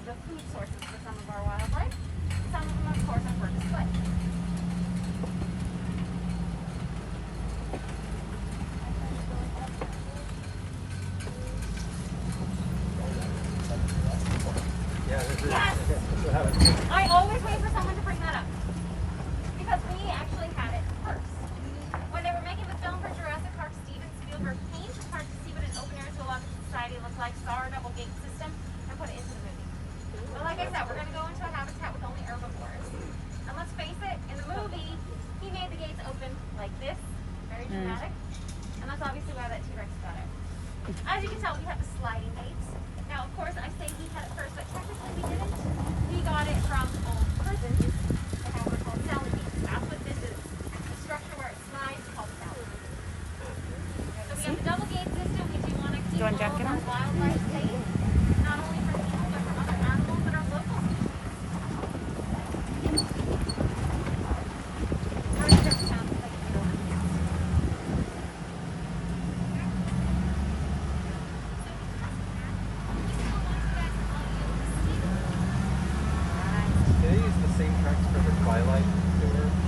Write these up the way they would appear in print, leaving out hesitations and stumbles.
the food sources for some of our wildlife. Some of them, of course, are for display. Yes! I always wait for someone to bring that up. Because we actually had it first. When they were making the film for Jurassic Park, Steven Spielberg came to the park to see what an open air zoological society looked like, saw our double gate system, and put it into the movie. But like I said, we're going to go into a habitat with only herbivores. And let's face it, in the movie, he made the gates open like this, very dramatic. And that's obviously why that T-Rex got it. As you can tell, we have the sliding gates. Now, of course, I say he had it first, but technically we didn't. We got it from old prisons. They have what are called cell gates. That's what this is. The structure where it slides is called cell. So we have the double gate system. We do want to keep all of our wildlife safe, not only from people, but from other animals that are local species.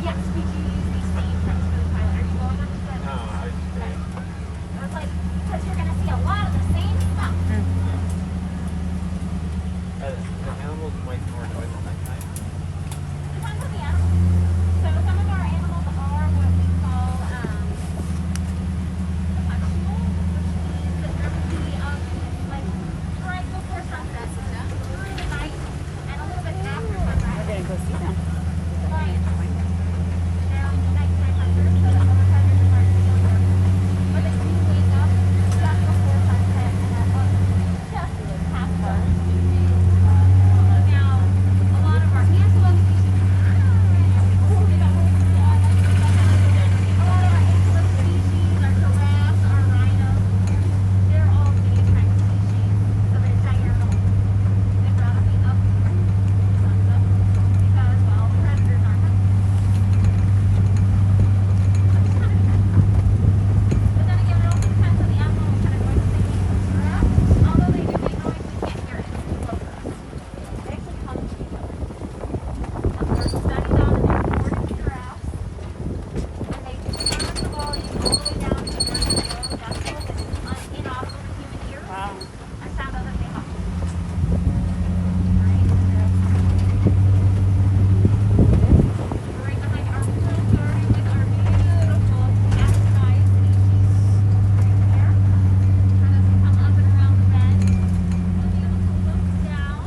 Yes, we do use these same trucks for the pilot. Are you going up to that? No, I just Okay. I was like, because you're going to see a lot of the same stuff. The animals might more noise at nighttime. Depends on the animal. So some of our animals are what we call nocturnal, which means that they're going to be like right before sunset, through the night, and a little bit after sunrise. We're gonna go see them. Lions. They're nighttime hunters, so the summer hunters aren't feeling their but they do wake up just before sunset and at just past dark. Now, a lot of our antelope species, a lot of our antelope species, our giraffes, our rhinos, they're all daytime species, so they're diurnal. They'd rather be up before the sun's up because, well, predators aren't hunting. But then again, it also depends on the animal and what kind of noise they make. Giraffes, although they do make noise, we can't hear it. It's too low for us. They actually hum to each other. There's studies on and they recorded the giraffes, and they turned the volume all the way down to a very low decibel that is inaudible to human ears, Wow. and found out that they hum. Right behind our world garden with our beautiful cacti species right there. And as we come up and around the bend, you'll be able to look down,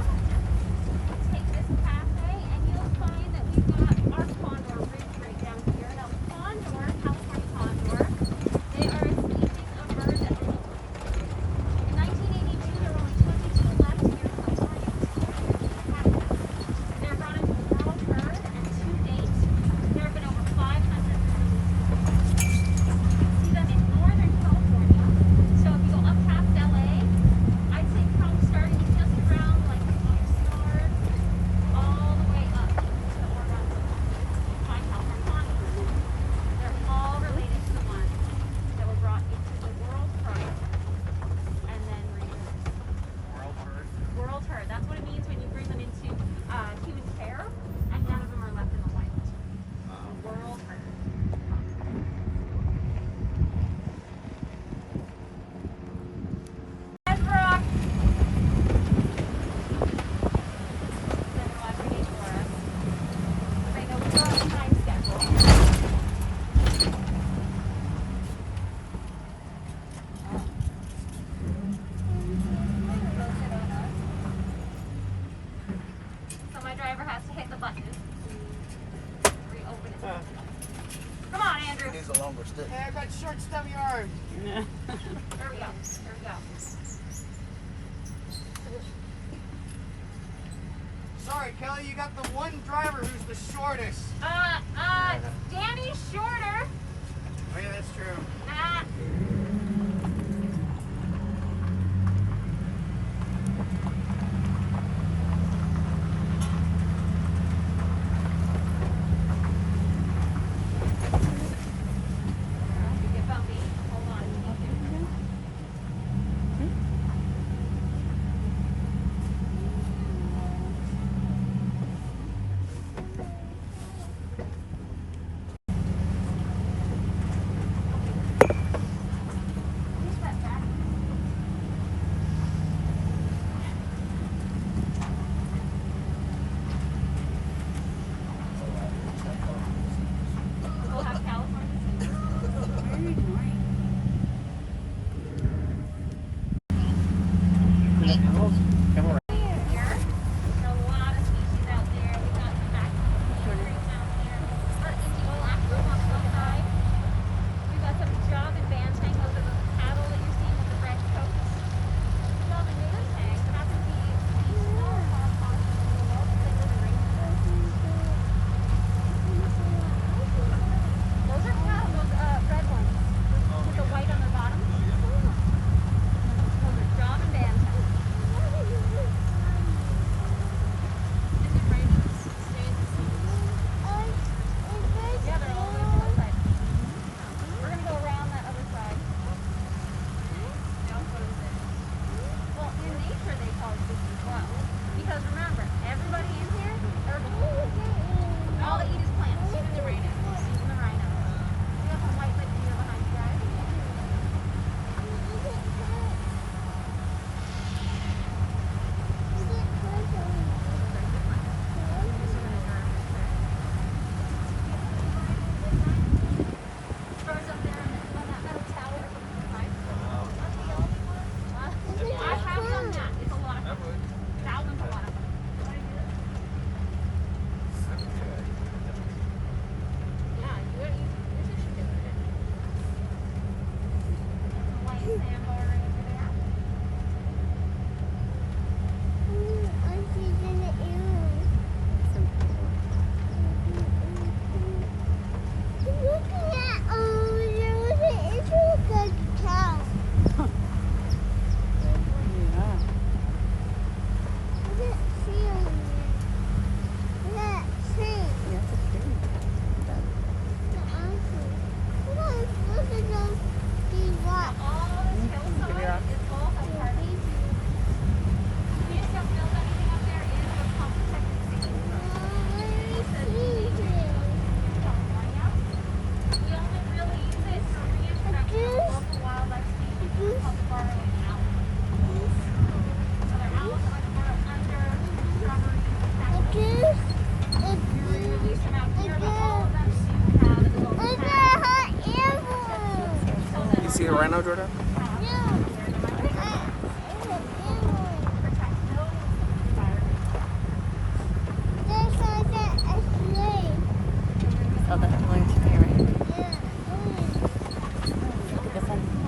take this pathway, and you'll find that we've got our condor ridge right down here. Now, condor, California condor, they are a species of bird that were in 1982, there were only 22 left here in California. They're brought into the world herd, and to date, there have been over 500 releases. You can see them in Northern California. So if you go up past LA, I'd say probably starting just around like Oxnard, all the way up to the Oregon zone. Find California. They're all related to the ones that were brought into the world herd and then released. World herd. That's what it means when you bring them into human care, and none of them are left in the wild. World herd. Red Rock. They're watching for us. They know we're on a time schedule. So my driver has to hit the button. Reopen it. Come on, Andrew. He's a longer stick. Hey, I got short stubby arms. There we go. There we go. Sorry, Kelly, you got the one driver who's the shortest. Danny's shorter. Oh yeah, that's true. Ah. Get bumpy. Hold on. Jordan? Oh, that's blue to me, right? This one?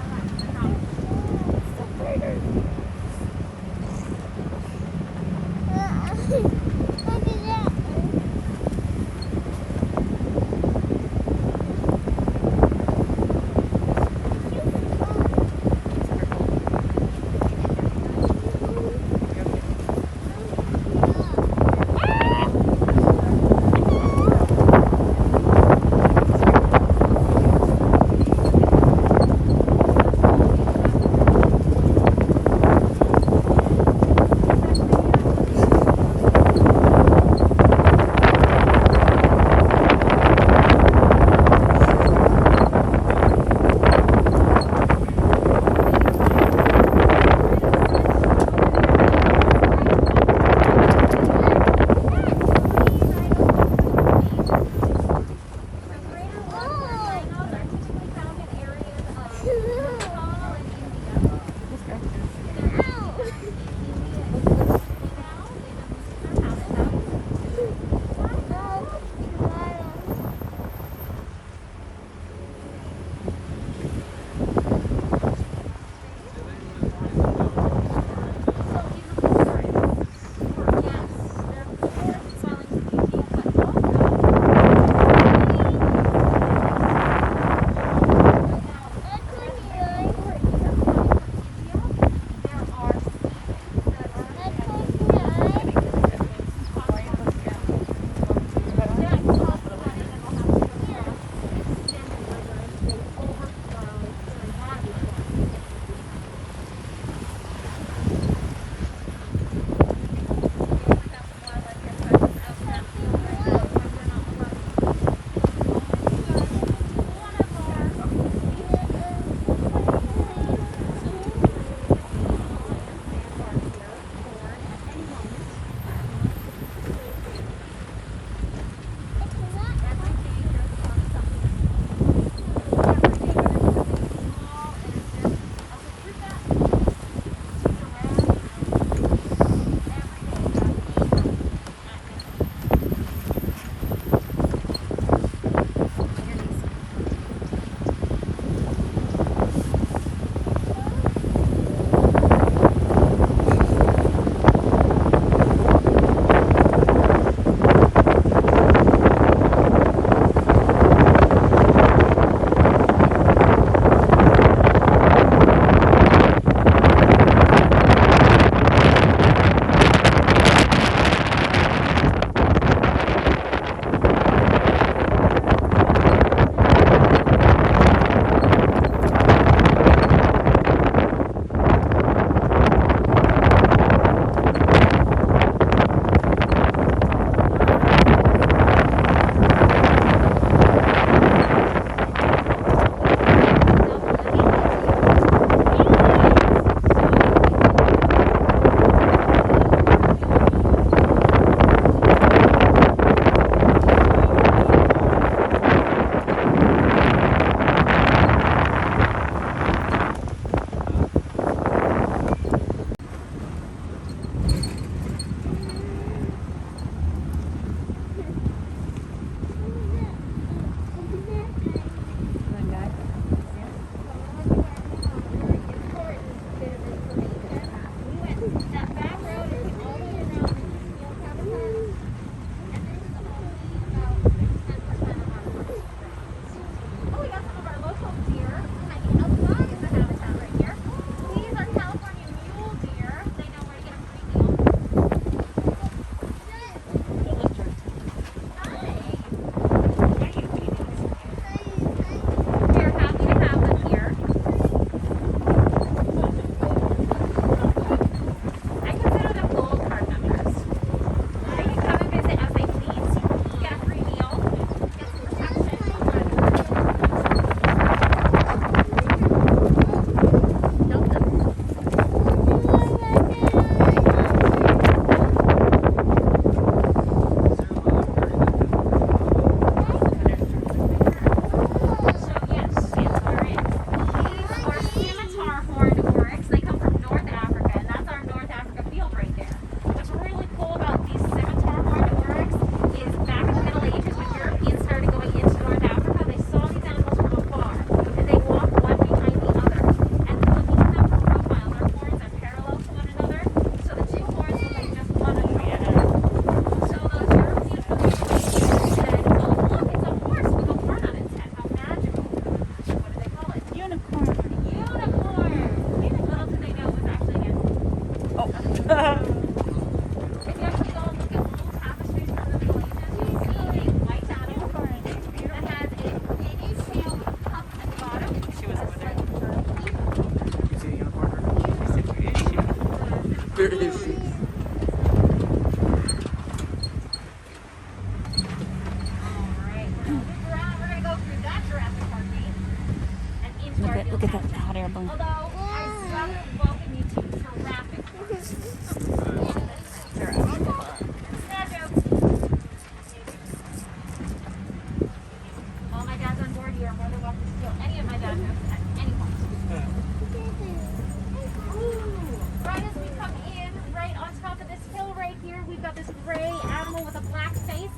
this gray animal with a black face.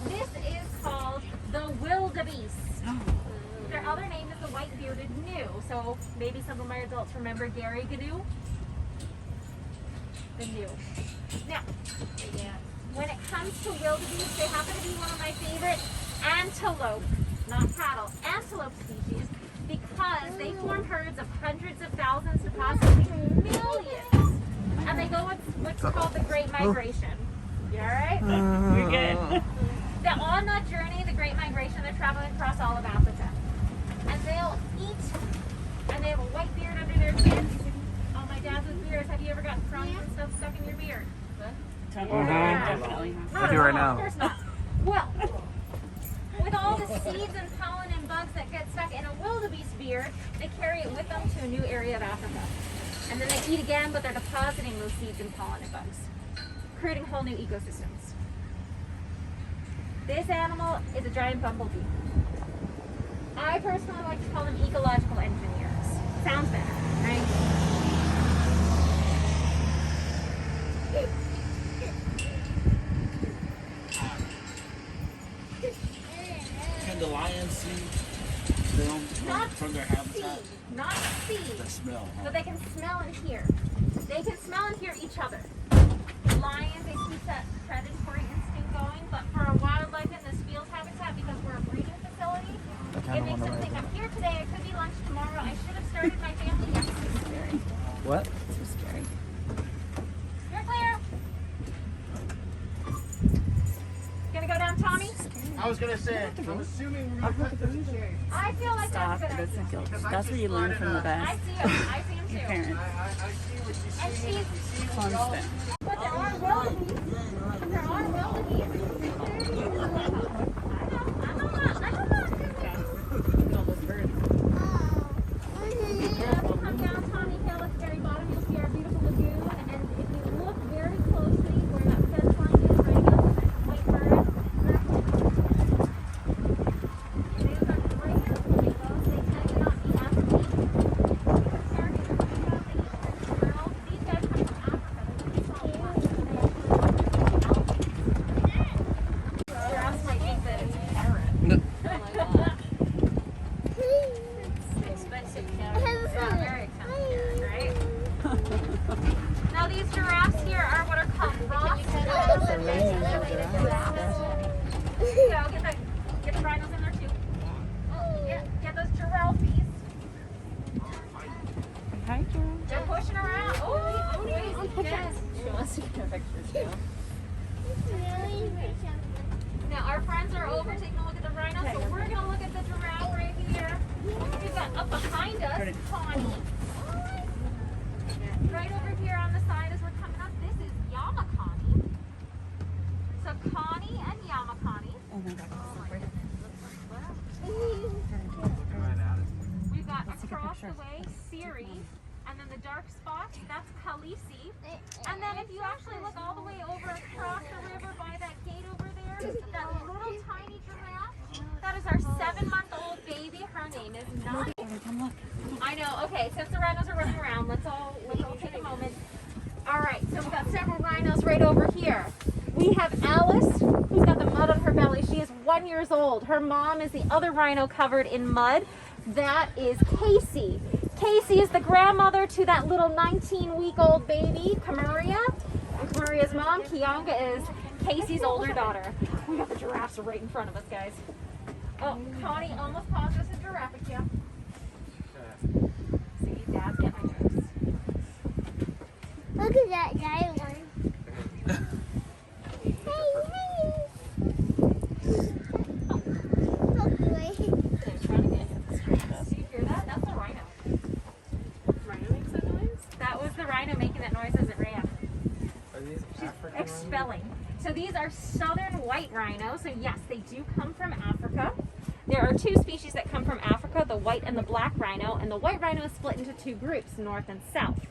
This is called the wildebeest. Their other name is the white-bearded gnu. So maybe some of my adults remember Gary Gnu. The gnu. Now, when it comes to wildebeest, they happen to be one of my favorite antelope, not cattle, antelope species, because they form herds of hundreds of thousands to possibly millions. And they go what's called the Great Migration. You alright? You're good. They're on that journey, the Great Migration, they're traveling across all of Africa. And they'll eat, and they have a white beard under their chin. Oh, my dad's with beards. Have you ever gotten crumbs and stuff stuck in your beard? Definitely. I do right now. Of course not. Well, with all the seeds and pollen and bugs that get stuck in a wildebeest beard, they carry it with them to a new area of Africa. And then they eat again, but they're depositing those seeds and pollen and bugs, creating whole new ecosystems. This animal is a giant bumblebee. I personally like to call them ecological engineers. Sounds better, right? Can the lions see them from their habitat? Not see, The smell, huh? but they can smell and hear. They can smell and hear each other. Lions, they keep that predatory instinct going, but for a wildlife in this field habitat, because we're a breeding facility, it makes them think, I'm here today, it could be lunch tomorrow, I should have started my family yesterday. What? So scary. You're clear. Gonna go down, Tommy? I was gonna say, I'm assuming we're gonna put this in change. I feel like Stop. that's a good That's idea. a guilt. That's where you learn from the I best. see him. I see him Your too. parents. I see what you And see. she's, Constant. but there are wildebeest. There are wildebeest. I know that. All those birds. And as we come down Tommy Hill at the very bottom, you'll see our beautiful lagoon. And if you look very closely where that fence line is right against that white bird, these are great flamingos. They tend to not be as deep. Compared to the flamingos, they eat the squirrels. These guys come from Africa. They're really small ones. And they actually giraffes might think that it's a carrot. Expensive carrot. Yeah, very expensive carrot, right? Now these giraffes here are what are called Ross giraffes. And they're related giraffes. So get the rhinos in there too. Get those giraffes. Hi, Joe. They're pushing around. Oh, wait. Yes. She wants to get a picture too. Now our friends are over taking a look at the rhinos, so we're gonna look at the giraffe right here. We've got up behind us Connie. Right over here on the side as we're coming up, this is Yamakani. So Connie and Yamakani. Oh my God. We've got Let's take a across the picture. way Siri, and then the dark spot, that's Khaleesi. And then if you actually look all the way over across the river by that gate over there, that little tiny giraffe, that is our 7-month-old baby. Her name is Nani. Come look. I know. Okay, since the rhinos are running around, let's all take a moment. All right, so we've got several rhinos right over here. We have Alice, who's got the mud on her belly. She is 1 year old. Her mom is the other rhino covered in mud. That is Casey. Casey is the grandmother to that little 19-week-old baby, Kamaria. And Kamaria's mom, Kianga, is Casey's older daughter. We got the giraffes right in front of us, guys. Oh, Connie almost caused us a giraffe kill. See, Dad's getting my jokes. Look at that giant one. Hey, hey. Look away. They're trying to get into the screen. Do you hear that? That's the rhino. Rhino makes that noise? That was the rhino making that noise as it ran. Are these African Expelling. So these are southern white rhinos. So yes, they do come from Africa. There are two species that come from Africa, the white and the black rhino, and the white rhino is split into two groups, north and south.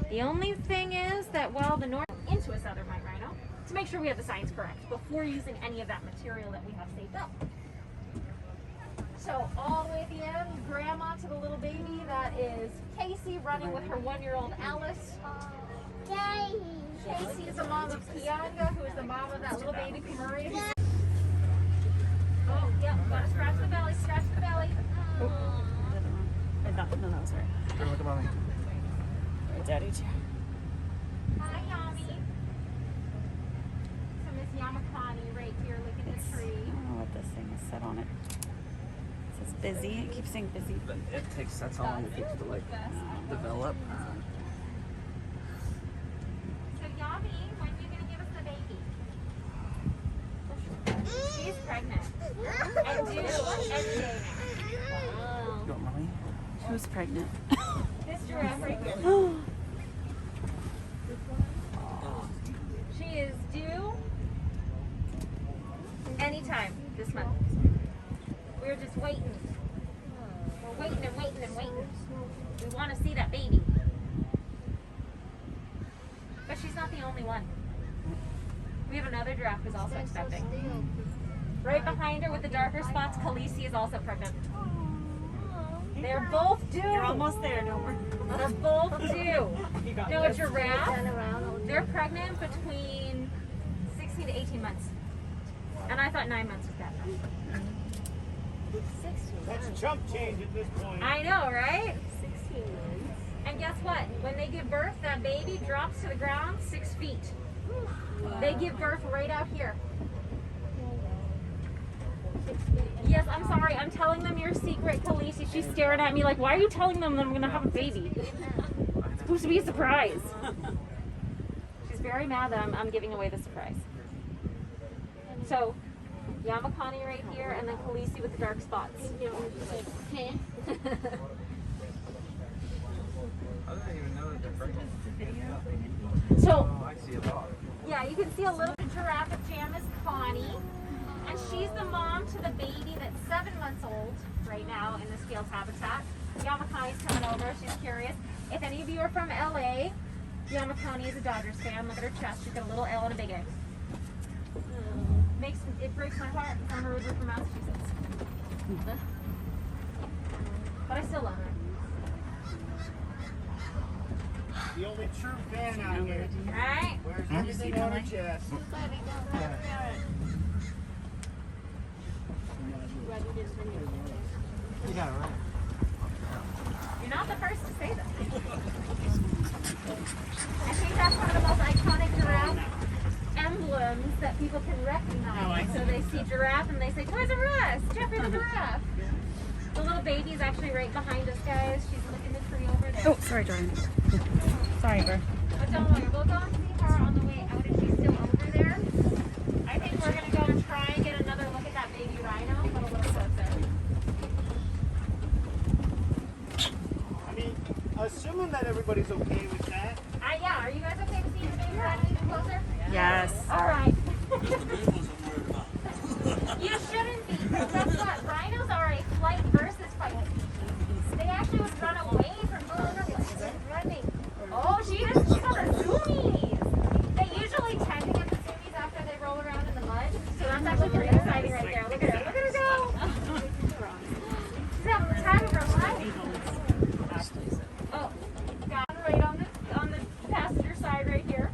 The only thing is that while the north into a southern white rhino, to make sure we have the science correct before using any of that material that we have saved up. So all the way at the end, grandma to the little baby, that is Casey running with her 1-year-old Alice. Daddy. Casey is the mom of Kianga, who is the the mom of that little baby Camuri. Oh, yeah, gotta scratch the belly, scratch the belly. Oh, no, that was right. Go look at mommy. Right, Daddy, too. Hi, Yami. So Miss Yamakani right here looking at the I tree. don't know what this thing is set on it. It says busy. It keeps saying busy. But it takes, that's how long it takes to like develop. So Yami, when are you gonna give us the baby? She's pregnant. And due every day now. Go, mommy. Who's pregnant? This giraffe right here. She is due anytime this month. We're just waiting. We're waiting and waiting and waiting. We want to see that baby. But she's not the only one. We have another giraffe who's also expecting. Right behind her with the darker spots, Khaleesi is also pregnant. They're both due. You're almost there, don't worry. They're both due. No, a giraffe, they're pregnant between 16 to 18 months. And I thought 9 months was that. That's chump change at this point. I know, right? 16 months. And guess what? When they give birth, that baby drops to the ground 6 feet. They give birth right out here. Yes, I'm sorry. I'm telling them your secret, Khaleesi. She's staring at me like, why are you telling them that I'm going to have a baby? It's supposed to be a surprise. She's very mad that I'm giving away the surprise. So, Yamakani right here, and then Khaleesi with the dark spots. I didn't even know that they're pregnant. So, Oh, I see a lot. yeah, you can see a little giraffe pajamas, Connie. And she's the mom to the baby that's 7 months old right now in this field habitat. Yamakani's coming over. She's curious. If any of you are from LA, Yamakani is a Dodgers fan. Look at her chest. She's got a little L and a big A. It breaks my heart. I'm originally from Massachusetts. But I still love her. The only true fan out here. Alright? Wears everything on her chest. You got it right. You're not the first to say that. I think that's one of the most iconic giraffe emblems that people can recognize. So they see giraffe and they say, Toys R Us, Jeffrey the giraffe. The little baby's actually right behind us, guys. She's looking the tree over there. Oh, sorry, Jordan. Sorry, bro. But don't worry, we'll go and see her on the way out if she's still over there. I think we're going to go and try and get another look at that baby rhino, but a little closer. I mean, assuming that everybody's okay with that. Yeah, are you guys okay with seeing the baby rhino even closer? Yes. All right. The baby wasn't worried about. You shouldn't be. Guess what? Rhinos are a flight versus fight species. They actually would run away from conflict. Running. Oh, she's on the zoomies. They usually tend to get the zoomies after they roll around in the mud. So that's actually pretty exciting right there. Look at her. Look at her go. She's having the time of her life. Oh, got right on the passenger side right here.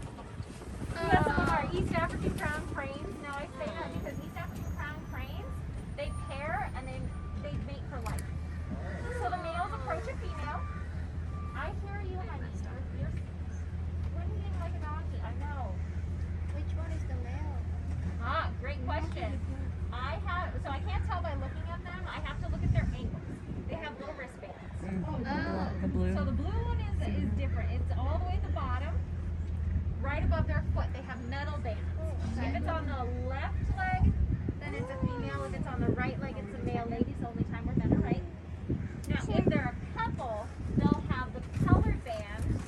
We got some of our East African crown cranes. Now I say that because East African crown cranes, they pair and they mate for life. So the males approach a female. I hear you, honey. You're whinnying like a donkey. I know. Which one is the male? Ah, great question. So I can't tell by looking at them. I have to look at their ankles. They have little wristbands. The blue. So the blue one is different. It's all the way at the bottom, right above their foot. They have metal bands. If it's on the left leg, then it's a female. If it's on the right leg, it's a male. Ladies only time we're better, right? Now, if they're a couple, they'll have the colored band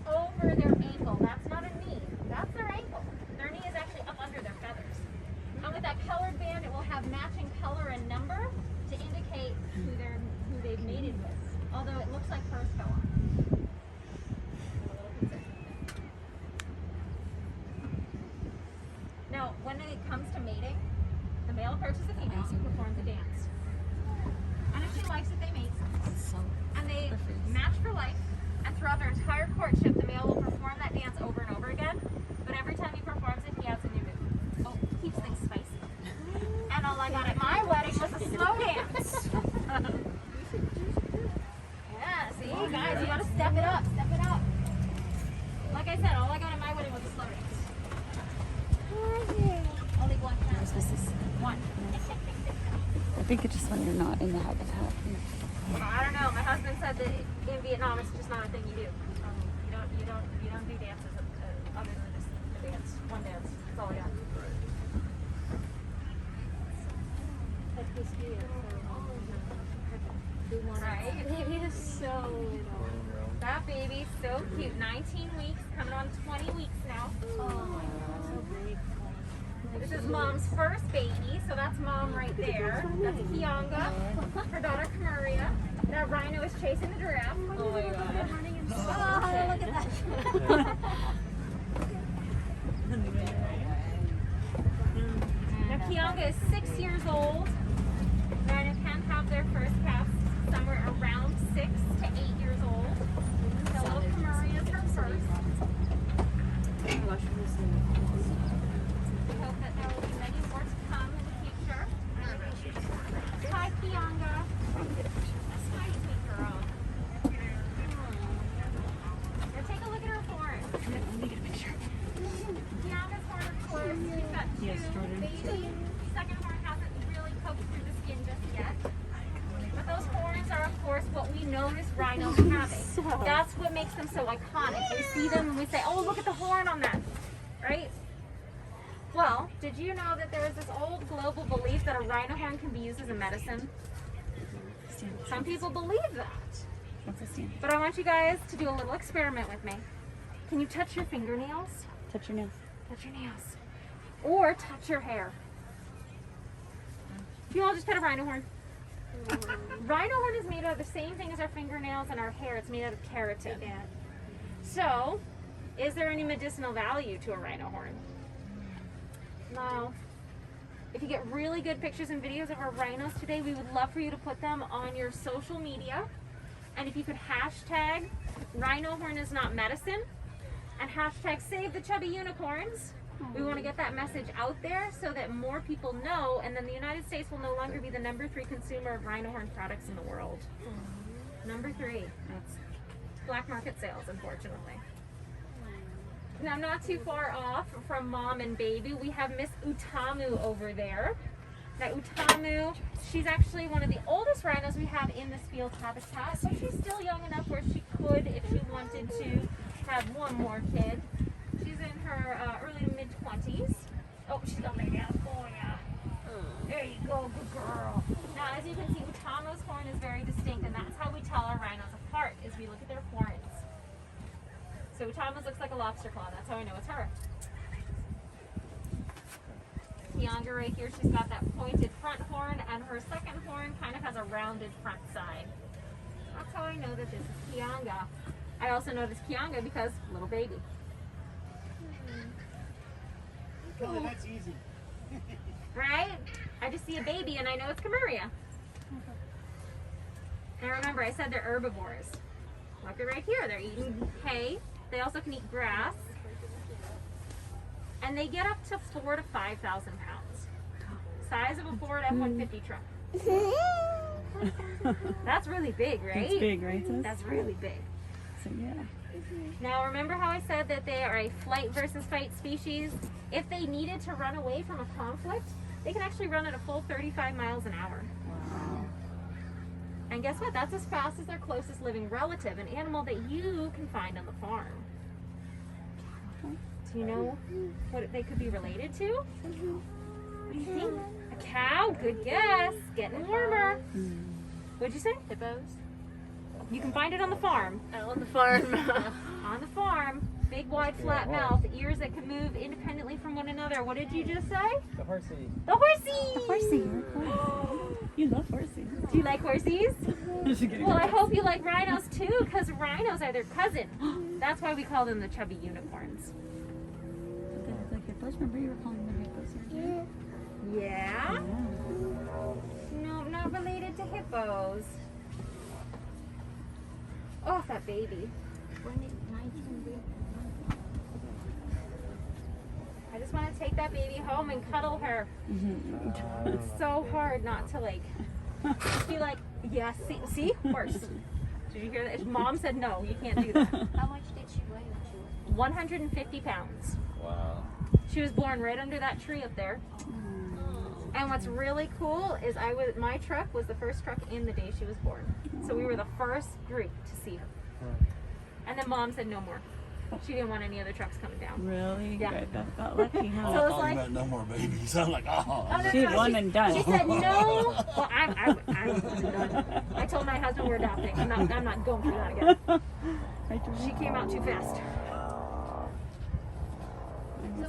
over their ankle. That's not a knee. That's their ankle. Their knee is actually up under their feathers. And with that colored band, it will have matching color and number to indicate who they've mated with. Although it looks like hers fell off. Now, when it comes to mating, the male approaches the female and performs a dance. And if she likes it, they mate. And they match for life. And throughout their entire courtship, the male will perform that dance over and over again. But every time he performs it, he adds a new move. Yeah, see, guys, you gotta step it up, step it up. Like I said, all I got at my wedding was a slow dance. Only one time. Where's this? One. I think it's just when you're not in the habitat. I don't know. My husband said that in Vietnam it's just not a thing you do. You don't do dances other than just a dance. One dance. That's all I got. Right? It is so little. That baby's so cute. 19 weeks, coming on 20 weeks now. Oh my god, so big. This is mom's first baby, so that's mom right there. That's Kianga, her daughter Kamaria. That Rhino is chasing the giraffe. Oh my god. Oh, look at that. Now Kianga is 6 years old. Rhino can have their first calves somewhere around 6 to 8 years old. The little Kamaria is her first. We hope that there will be many more to come in the future. Hi, Kianga. Hi, sweet girl. Now take a look at her horn. Let me get a picture. Kianga's horn, of course, we've got two babies. The second horn hasn't really poked through the skin just yet. But those horns are, of course, what we notice rhinos having. That's what makes them so iconic. We see them and we say, oh, look at the horn on that, right? Well, did you know that there is this old global belief that a rhino horn can be used as a medicine? Some people believe that. What's this stand? But I want you guys to do a little experiment with me. Can you touch your fingernails? Touch your nails. Touch your nails. Or touch your hair. You all just pet a rhino horn. Rhino horn is made out of the same thing as our fingernails and our hair. It's made out of keratin. So, is there any medicinal value to a rhino horn? No. If you get really good pictures and videos of our rhinos today, we would love for you to put them on your social media. And if you could hashtag rhino horn is not medicine and hashtag save the chubby unicorns. We want to get that message out there so that more people know, and then the United States will no longer be the #3 consumer of rhino horn products in the world. #3. That's black market sales, unfortunately. Now, not too far off from mom and baby, we have Miss Utamu over there. Now, Utamu, she's actually one of the oldest rhinos we have in this field habitat, but she's still young enough where she could, if she wanted to, have one more kid. She's in her early to mid-20s. Oh, she's got lay down. Oh, yeah. There you go, good girl. Now, as you can see, Utamu's horn is very distinct, and that's how we tell our rhinos apart, is we look at their horns. So Utamu's looks like a lobster claw. That's how I know it's her. Kianga right here, she's got that pointed front horn, and her second horn kind of has a rounded front side. That's how I know that this is Kianga. I also know this Kianga because little baby. Oh, that's easy. Right? I just see a baby and I know it's Kamaria. Now remember, I said they're herbivores. Look at right here. They're eating hay. They also can eat grass. And they get up to 4,000 to 5,000 pounds. Size of a Ford F-150 truck. That's really big, right? It's big, right? Sis? That's really big. So yeah. Now remember how I said that they are a flight versus fight species? If they needed to run away from a conflict, they can actually run at a full 35 miles an hour. Wow. And guess what? That's as fast as their closest living relative, an animal that you can find on the farm. Do you know what they could be related to? What do you think? A cow? Good guess. Getting warmer. What'd you say? Hippos? You can find it on the farm. On the farm. On the farm. Big, wide, flat mouth. Ears that can move independently from one another. What did you just say? The horsey. The horsey! The horsey. You love horses. Do you like horsies? Well, I hope you like rhinos too, because rhinos are their cousin. That's why we call them the chubby unicorns. The hippos, remember you were calling them hippos earlier? Yeah? No, not related to hippos. Oh, that baby. I just want to take that baby home and cuddle her. It's so hard not to like Be like, yeah, see, horse. Did you hear that? Mom said no, you can't do that. How much did she weigh when she was 150 pounds. Wow. She was born right under that tree up there. And what's really cool is my truck was the first truck in the day she was born. So we were the first group to see her. And then Mom said no more. She didn't want any other trucks coming down. Really? Yeah. Good. That got lucky, huh? So it's Oh, like, you meant no more babies. I'm like, oh. oh, no, She no, one and done. She said no. Well, I'm done. I told my husband we're adopting. I'm not going through that again. She came out too fast. So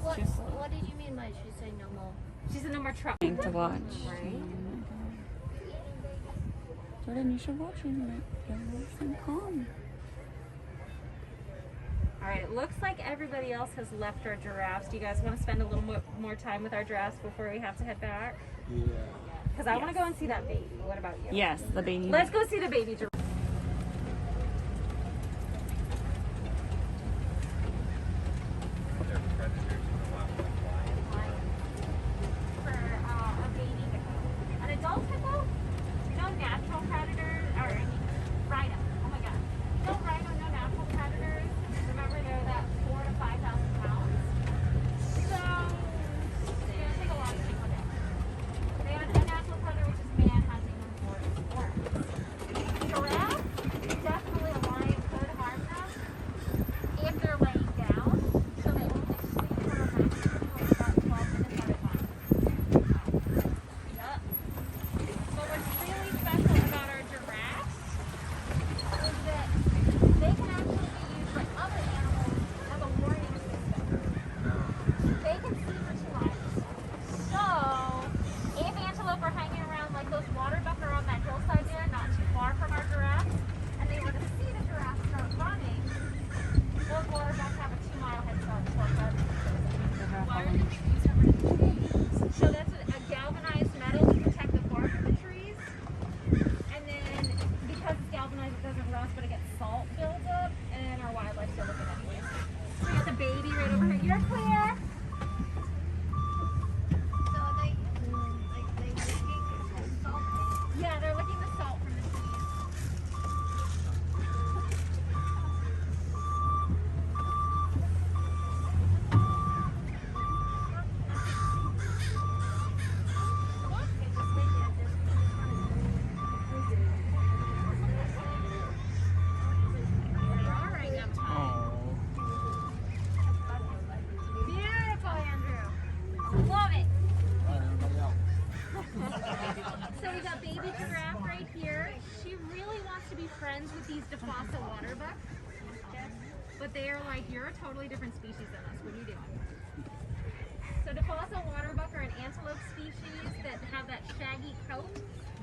what did you mean by she said no more? She said no more truck. To watch. Right? Jordan, you should watch it. You're nice and calm. All right, it looks like everybody else has left our giraffes. Do you guys want to spend a little more time with our giraffes before we have to head back? Yeah. Because I want to go and see that baby. What about you? Yes, the baby. Let's go see the baby giraffe. They're predators in the wild, like lions. For a baby hippo. An adult hippo? No natural predators or any rhino. Oh my god. No rhino, no natural predators. Remember they're that 4,000 to 5,000 pounds. So it's gonna take a lot to take one down. They have a natural predator, which is man hunting them for worms. Giraffe, definitely a lion could harm them if they're laying down. So they only sleep for a maximum of about 12 minutes at a time. Yup. But what's really special about our giraffes is that they can actually be used by other animals as a warning system. They can see for 2 miles. So, if antelope are hanging around like those water buck are on that hillside there, not too far from our giraffes, and they were to see the giraffe start running, those water bucks have a 2-mile head start before others. Why are the trees covered in trees? So that's a galvanized metal to protect the bark of the trees. And then because it's galvanized, it doesn't rust, but it gets salt builds up, and our wildlife still looking anyways. We got the baby right over here. You're clear. So they licking the salt. Yeah, they're licking the salt from the trees. All right, now. Beautiful, Andrew. Love it. So we got baby giraffe right here. She really wants to be friends with these DeFossa water bucks. But they are like, you're a totally different species than us. What are you doing? So DeFossa water buck are an antelope species that have that shaggy coat.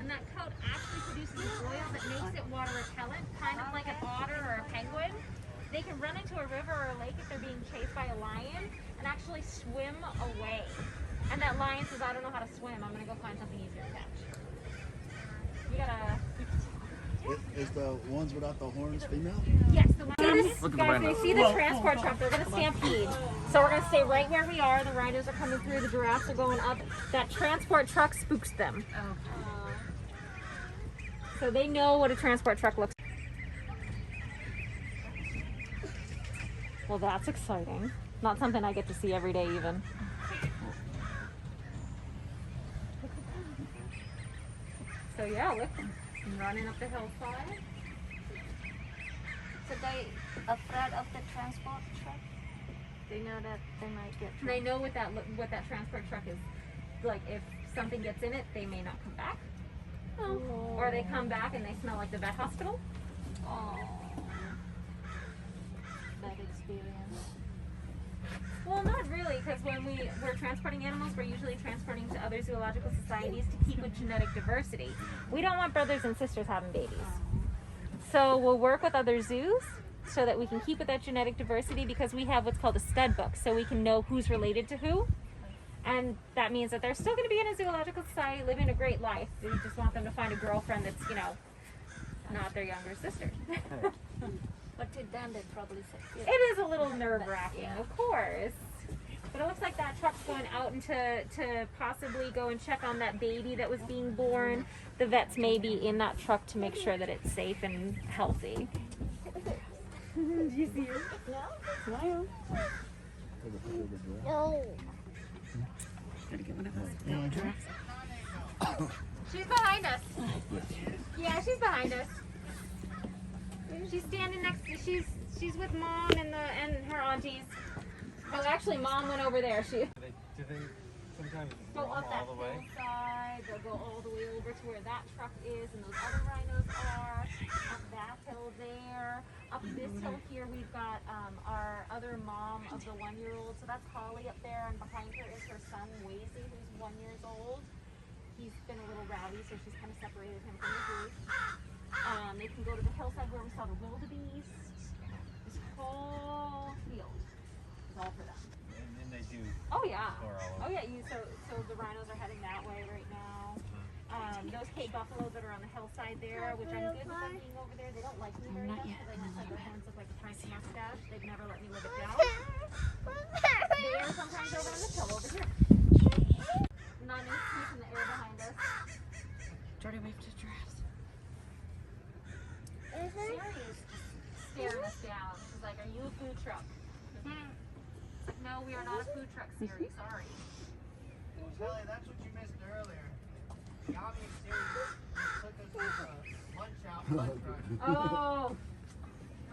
And that coat actually produces oil that makes it water repellent, kind of like an otter or a penguin. They can run into a river or a lake if they're being chased by a lion and actually swim away. And that lion says, I don't know how to swim. I'm going to go find something easier to catch. We got a... Is the ones without the horns female? Yes, the one. Look at the Guys, rhino. they see the transport truck. They're going to stampede. So we're going to stay right where we are. The rhinos are coming through. The giraffes are going up. That transport truck spooks them. So they know what a transport truck looks like. Well, that's exciting. Not something I get to see every day even. So yeah, look, I'm running up the hillside. So they afraid of the transport truck? They know that they might get They know what that transport truck is. Like if something gets in it, they may not come back. Or they come back and they smell like the vet hospital. Oh, bad experience. Well, not really, because when we're transporting animals, we're usually transporting to other zoological societies to keep with genetic diversity. We don't want brothers and sisters having babies. So we'll work with other zoos so that we can keep with that genetic diversity because we have what's called a stud book, so we can know who's related to who. And that means that they're still going to be in a zoological society living a great life. We just want them to find a girlfriend that's, not their younger sister. But to them, they probably say, It is a little nerve-wracking, of course. But it looks like that truck's going out to possibly go and check on that baby that was being born. The vets may be in that truck to make sure that it's safe and healthy. Do you see her? Smile. No. Gotta get one of those giraffes. She's behind us. Yeah, she's behind us. She's standing next to, she's with mom and her aunties. Oh, actually mom went over there. She Do they sometimes go roam up that all the way? hillside, they'll go all the way over to where that truck is and those other rhinos are. Up that hill there. Up this hill here we've got our other mom of the 1-year-old. So that's Holly up there, and behind her is her son Wazy, who's 1 year old. He's been a little rowdy, so she's kind of separated him from the group. They can go to the hillside where we saw the wildebeest. This whole field is all for them. And they do. Oh yeah. Explore all Oh over. yeah. So the rhinos are heading that way right now. Those Cape buffaloes that are on the hillside there, which I'm good with them being over there. They don't like me very much because I have their hands look like a tiny mustache. They've never let me live it down. They are sometimes over on the hill over here. Nani's keeping the air behind us. Jordy waved to giraffes. Siri is staring us down. She's like, "Are you a food truck?" It's like, "No, we are not a food truck, Siri. Sorry." Well, Sally, that's what you missed earlier. Yami and Siri took us for a lunch run. Oh,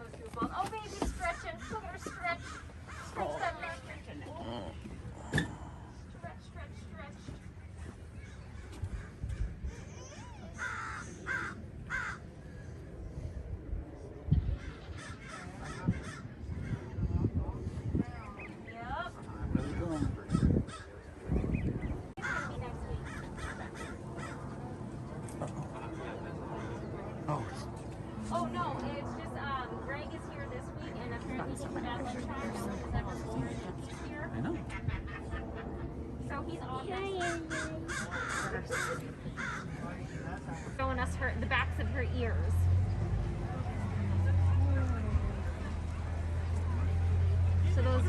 those goofballs. Oh, baby's stretching. Look at her stretch. Stretch that leg. Stretch, stretch, stretch. Yep. Where we going? It's gonna be next week. Oh, Oh no, it's just Greg is here this week, and apparently he's been at lunchtime. No one has ever told her that he's here. I know. So he's off showing us the backs of her ears. So those